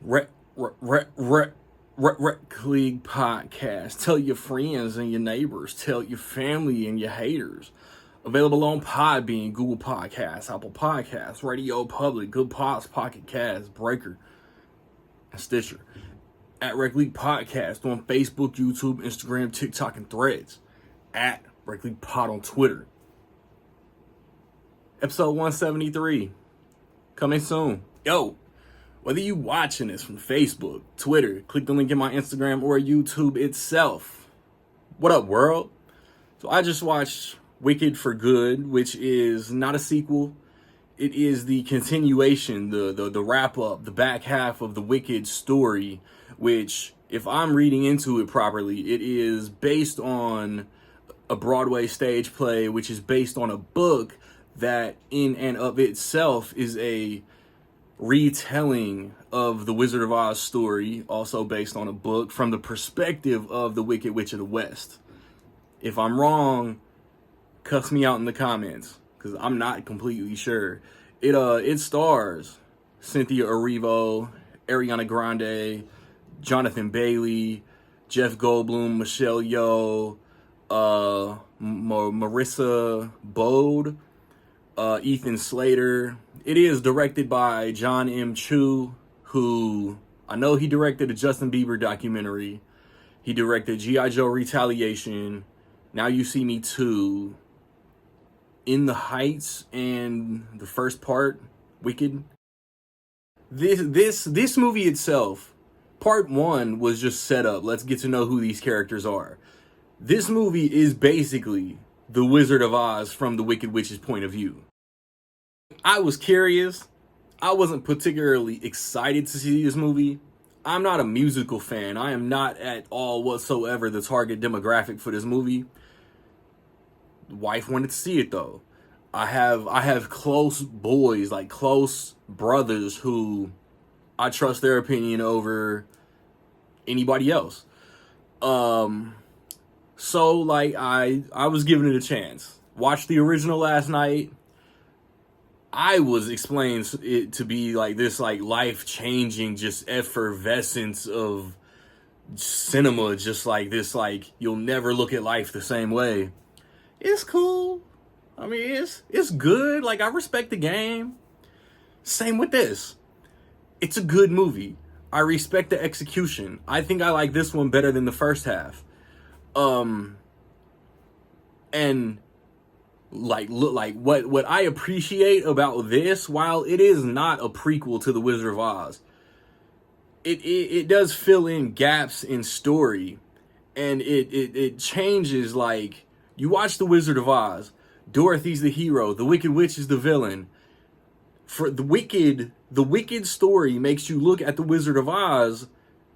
Rec, rec, rec, rec, rec League podcast. Tell your friends and your neighbors. Tell your family and your haters. Available on Podbean, Google Podcasts, Apple Podcasts, Radio Public, Good Pods, Pocket Cast, Breaker, and Stitcher. At Rec League Podcast on Facebook, YouTube, Instagram, TikTok, and Threads. At Rec League Pod on Twitter. Episode 173. Coming soon. Yo! Whether you watching this from Facebook, Twitter, click the link in my Instagram or YouTube itself. What up, world? So I just watched Wicked for Good, which is not a sequel. It is the continuation, the wrap up, the back half of the Wicked story, which, if I'm reading into it properly, it is based on a Broadway stage play, which is based on a book that in and of itself is a retelling of the Wizard of Oz story, also based on a book from the perspective of the Wicked Witch of the West. If I'm wrong, cuss me out in the comments, because I'm not completely sure. It stars Cynthia Erivo, Ariana Grande, Jonathan Bailey, Jeff Goldblum, Michelle Yeoh, Marissa Bode, Ethan Slater. It is directed by John M. Chu, who I know he directed a Justin Bieber documentary. He directed G.I. Joe Retaliation, Now You See Me 2, In the Heights, and the first part, Wicked. This movie itself, part one was just set up. Let's get to know who these characters are. This movie is basically the Wizard of Oz from the Wicked Witch's point of view. I was curious. I wasn't particularly excited to see this movie. I'm not a musical fan. I am not at all whatsoever the target demographic for this movie. The wife wanted to see it though. I have close boys, like close brothers, who I trust their opinion over anybody else. So like I was giving it a chance. Watched the original last night. I was explaining it to be like this, like life-changing, just effervescence of cinema, just like this, like you'll never look at life the same way. It's cool. I mean, it's good. Like, I respect the game. Same with this. It's a good movie. I respect the execution. I think I like this one better than the first half. And like what I appreciate about this, while it is not a prequel to The Wizard of Oz, it does fill in gaps in story, and it changes. Like, you watch The Wizard of Oz, Dorothy's the hero, the Wicked Witch is the villain. For the Wicked story makes you look at The Wizard of Oz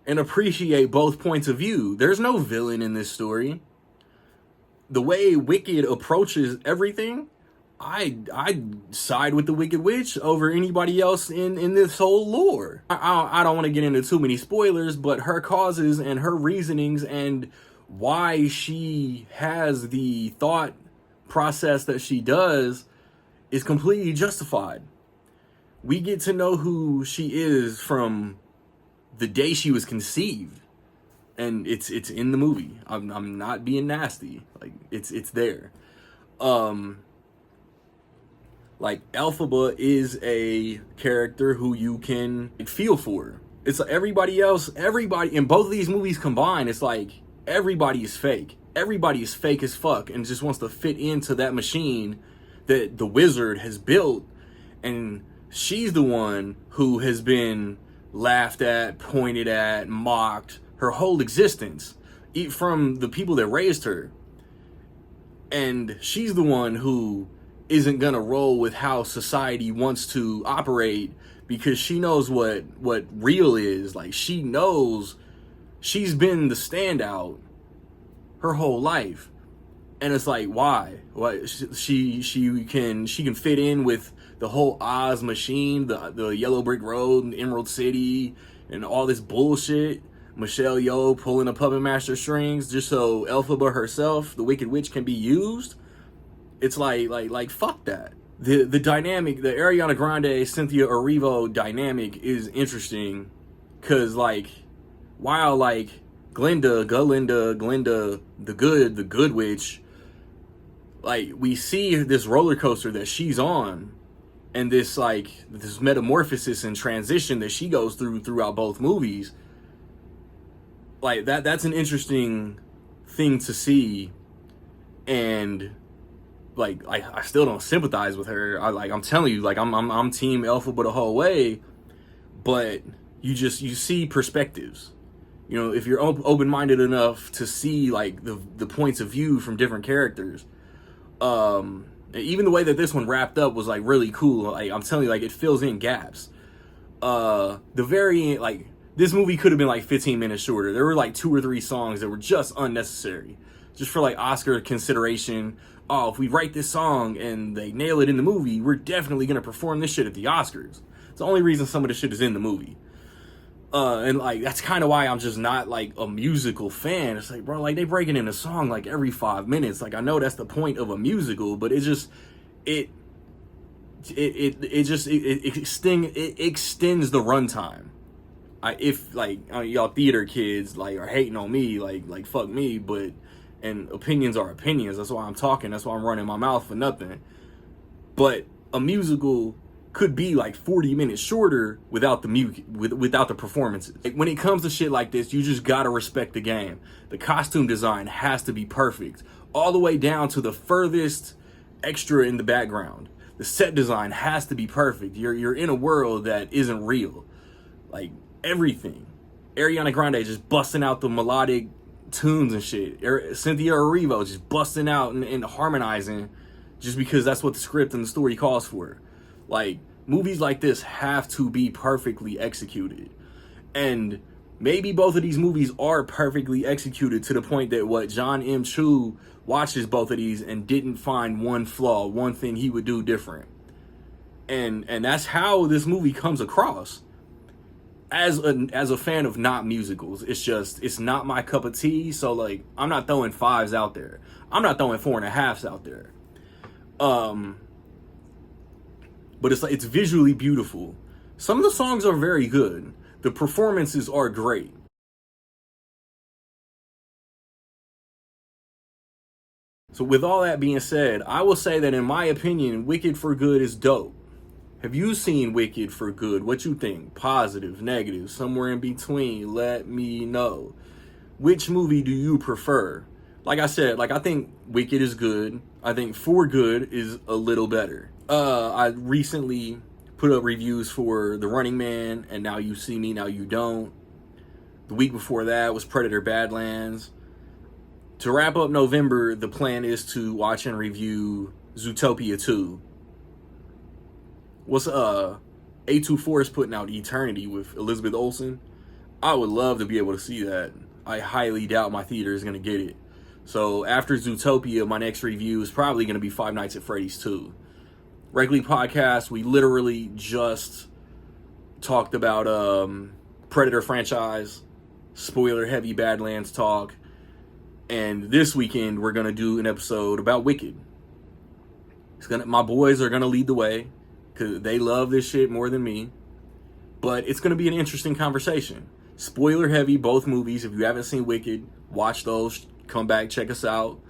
and appreciate both points of view. There's no villain in this story. The way Wicked approaches everything, I side with the Wicked Witch over anybody else in this whole lore. I don't want to get into too many spoilers, but her causes and her reasonings and why she has the thought process that she does is completely justified. We get to know who she is from the day she was conceived. And it's in the movie. I'm not being nasty. Like, it's there. Like, Elphaba is a character who you can feel for. It's like everybody in both of these movies combined, it's like everybody is fake. Everybody is fake as fuck and just wants to fit into that machine that the wizard has built. And she's the one who has been laughed at, pointed at, mocked her whole existence, from the people that raised her. And she's the one who isn't gonna roll with how society wants to operate, because she knows what real is. Like, she knows she's been the standout her whole life. And it's like, why? What, she can fit in with the whole Oz machine, the Yellow Brick Road and Emerald City and all this bullshit. Michelle Yeoh pulling the Puppet Master strings just so Elphaba herself, the Wicked Witch, can be used. It's like fuck that. The dynamic, the Ariana Grande, Cynthia Erivo dynamic is interesting, Cause like, while like Glinda, the good witch, like we see this roller coaster that she's on, and this like this metamorphosis and transition that she goes throughout both movies. Like that's an interesting thing to see, and like I still don't sympathize with her. I'm telling you, like I'm team Elphaba the whole way, but you see perspectives. You know, if you're open-minded enough to see like the points of view from different characters, even the way that this one wrapped up was like really cool. Like I'm telling you, like it fills in gaps. The very like this movie could have been like 15 minutes shorter. There were like 2 or 3 songs that were just unnecessary, just for like Oscar consideration. Oh, if we write this song and they nail it in the movie, we're definitely gonna perform this shit at the Oscars. It's the only reason some of the shit is in the movie. And like that's kind of why I'm just not like a musical fan. It's like, bro, like they break it in a song like every 5 minutes. Like I know that's the point of a musical, but it just it extends the runtime. If like y'all theater kids like are hating on me, like fuck me, but and opinions are opinions. That's why I'm talking. That's why I'm running my mouth for nothing. But a musical could be like 40 minutes shorter without the without the performances. Like, when it comes to shit like this, you just gotta respect the game. The costume design has to be perfect, all the way down to the furthest extra in the background. The set design has to be perfect. You're in a world that isn't real. Like everything. Ariana Grande just busting out the melodic tunes and shit. Cynthia Erivo just busting out and harmonizing just because that's what the script and the story calls for. Like, movies like this have to be perfectly executed. And maybe both of these movies are perfectly executed to the point that what John M. Chu watches both of these and didn't find one flaw, one thing he would do different. And that's how this movie comes across. As a fan of not musicals, it's not my cup of tea. So like I'm not throwing 5s out there. I'm not throwing 4.5s out there. But it's visually beautiful. Some of the songs are very good. The performances are great. So with all that being said, I will say that in my opinion, Wicked for Good is dope. Have you seen Wicked for Good? What you think? Positive, negative, somewhere in between? Let me know. Which movie do you prefer? Like I said, like I think Wicked is good. I think For Good is a little better. I recently put up reviews for The Running Man and Now You See Me, Now You Don't. The week before that was Predator Badlands. To wrap up November, the plan is to watch and review Zootopia 2. What's A24 is putting out Eternity with Elizabeth Olsen. I would love to be able to see that. I highly doubt my theater is going to get it. So after Zootopia, my next review is probably going to be Five Nights at Freddy's 2. Regularly podcast, we literally just talked about Predator franchise, spoiler heavy Badlands talk, and this weekend we're going to do an episode about Wicked. My boys are going to lead the way because they love this shit more than me. But it's going to be an interesting conversation. Spoiler heavy, both movies. If you haven't seen Wicked, watch those. Come back, check us out.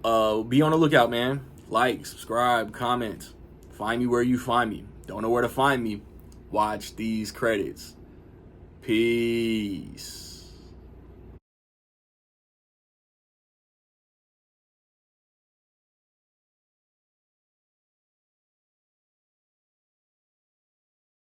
Be on the lookout, man. Like, subscribe, comment. Find me where you find me. Don't know where to find me? Watch these credits. Peace.